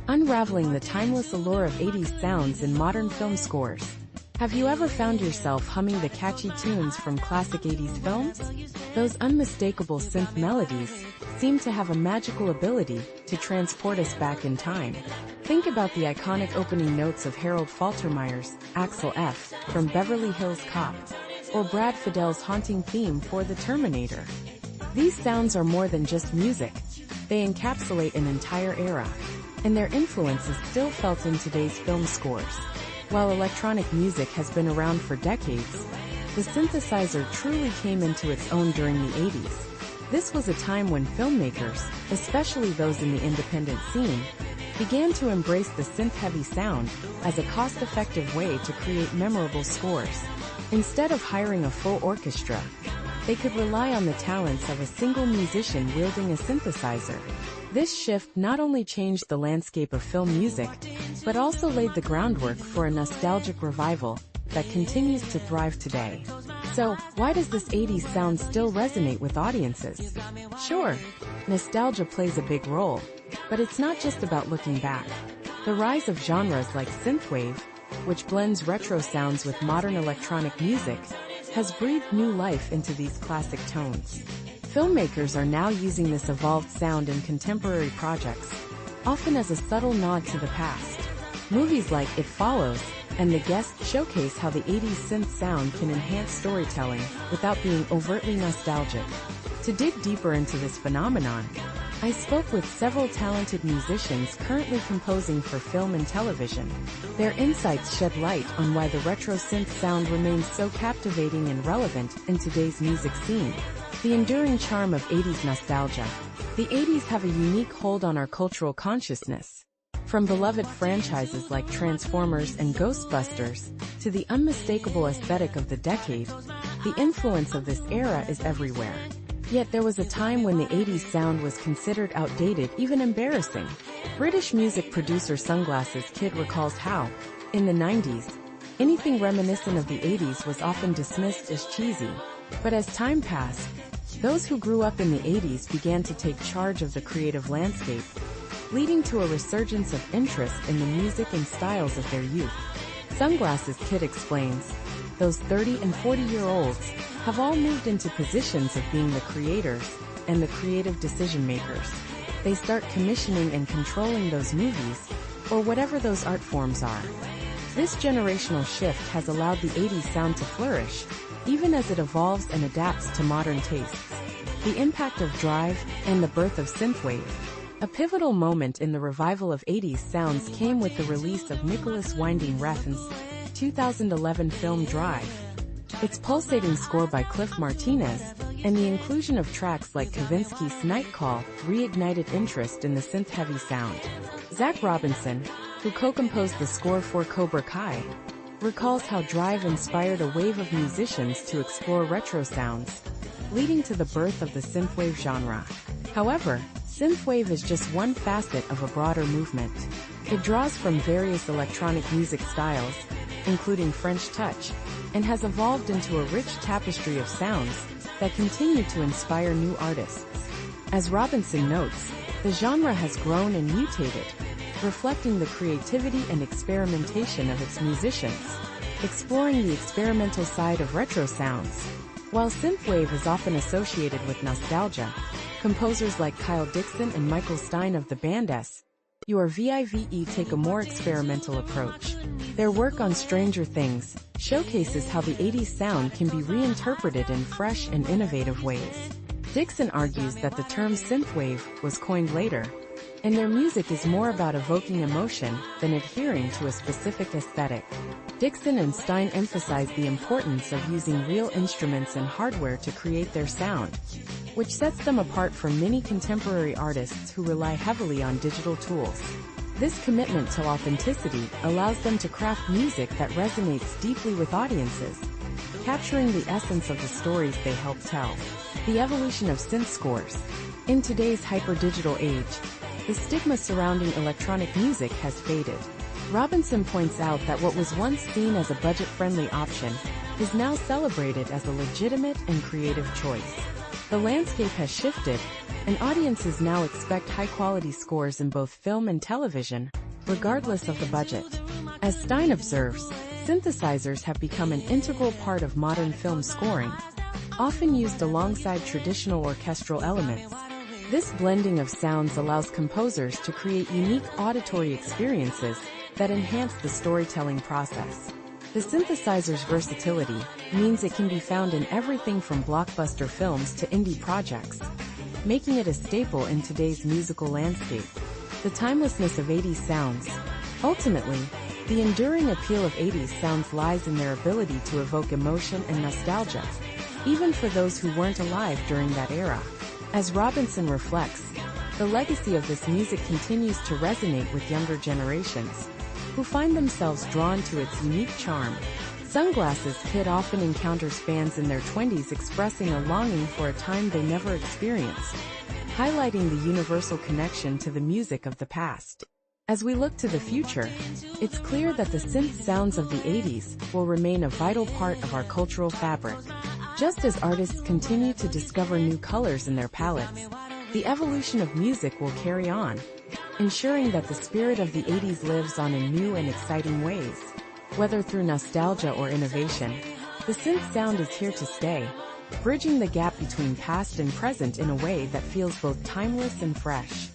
unraveling the timeless allure of 80s sounds in modern film scores. Have you ever found yourself humming the catchy tunes from classic 80s films? Those unmistakable synth melodies seem to have a magical ability to transport us back in time. Think about the iconic opening notes of Harold Faltermeyer's Axel F. from Beverly Hills Cop, or Brad Fiddel's haunting theme for The Terminator. These sounds are more than just music. They encapsulate an entire era, and their influence is still felt in today's film scores. While electronic music has been around for decades, the synthesizer truly came into its own during the 80s. This was a time when filmmakers, especially those in the independent scene, began to embrace the synth-heavy sound as a cost-effective way to create memorable scores. Instead of hiring a full orchestra, they could rely on the talents of a single musician wielding a synthesizer. This shift not only changed the landscape of film music, but also laid the groundwork for a nostalgic revival that continues to thrive today. So, why does this 80s sound still resonate with audiences? Sure, nostalgia plays a big role, but it's not just about looking back. The rise of genres like synthwave, which blends retro sounds with modern electronic music, has breathed new life into these classic tones. Filmmakers are now using this evolved sound in contemporary projects, often as a subtle nod to the past. Movies like It Follows and The Guest showcase how the 80s synth sound can enhance storytelling without being overtly nostalgic. To dig deeper into this phenomenon, I spoke with several talented musicians currently composing for film and television. Their insights shed light on why the retro synth sound remains so captivating and relevant in today's music scene. The enduring charm of 80s nostalgia. The 80s have a unique hold on our cultural consciousness. From beloved franchises like Transformers and Ghostbusters, to the unmistakable aesthetic of the decade, the influence of this era is everywhere. Yet there was a time when the 80s sound was considered outdated, even embarrassing. British music producer Sunglasses Kid recalls how, in the 90s, anything reminiscent of the 80s was often dismissed as cheesy. But as time passed, those who grew up in the 80s began to take charge of the creative landscape, leading to a resurgence of interest in the music and styles of their youth. Sunglasses Kid explains, those 30 and 40-year-olds have all moved into positions of being the creators and the creative decision-makers. They start commissioning and controlling those movies, or whatever those art forms are. This generational shift has allowed the 80s sound to flourish, even as it evolves and adapts to modern tastes. The impact of Drive and the birth of synthwave. A pivotal moment in the revival of 80s sounds came with the release of Nicholas Winding Refn's 2011 film Drive. Its pulsating score by Cliff Martinez and the inclusion of tracks like Kavinsky's Night Call reignited interest in the synth-heavy sound. Zach Robinson, who co-composed the score for Cobra Kai, recalls how Drive inspired a wave of musicians to explore retro sounds, leading to the birth of the synthwave genre. However, synthwave is just one facet of a broader movement. It draws from various electronic music styles, including French touch, and has evolved into a rich tapestry of sounds that continue to inspire new artists. As Robinson notes, the genre has grown and mutated, reflecting the creativity and experimentation of its musicians, exploring the experimental side of retro sounds. While synthwave is often associated with nostalgia, composers like Kyle Dixon and Michael Stein of the band Unraveling take a more experimental approach. Their work on Stranger Things showcases how the 80s sound can be reinterpreted in fresh and innovative ways. Dixon argues that the term synthwave was coined later, and their music is more about evoking emotion than adhering to a specific aesthetic. Dixon and Stein emphasize the importance of using real instruments and hardware to create their sound, which sets them apart from many contemporary artists who rely heavily on digital tools. This commitment to authenticity allows them to craft music that resonates deeply with audiences, capturing the essence of the stories they help tell. The evolution of synth scores. In today's hyper-digital age, the stigma surrounding electronic music has faded. Robinson points out that what was once seen as a budget-friendly option is now celebrated as a legitimate and creative choice. The landscape has shifted, and audiences now expect high-quality scores in both film and television, regardless of the budget. As Stein observes, synthesizers have become an integral part of modern film scoring, often used alongside traditional orchestral elements. This blending of sounds allows composers to create unique auditory experiences that enhance the storytelling process. The synthesizer's versatility means it can be found in everything from blockbuster films to indie projects, making it a staple in today's musical landscape. The timelessness of 80s sounds. Ultimately, the enduring appeal of 80s sounds lies in their ability to evoke emotion and nostalgia, even for those who weren't alive during that era. As Robinson reflects, the legacy of this music continues to resonate with younger generations, who find themselves drawn to its unique charm. Sunglasses Kid often encounters fans in their 20s expressing a longing for a time they never experienced, highlighting the universal connection to the music of the past. As we look to the future, it's clear that the synth sounds of the 80s will remain a vital part of our cultural fabric. Just as artists continue to discover new colors in their palettes, the evolution of music will carry on, ensuring that the spirit of the 80s lives on in new and exciting ways. Whether through nostalgia or innovation, the synth sound is here to stay, bridging the gap between past and present in a way that feels both timeless and fresh.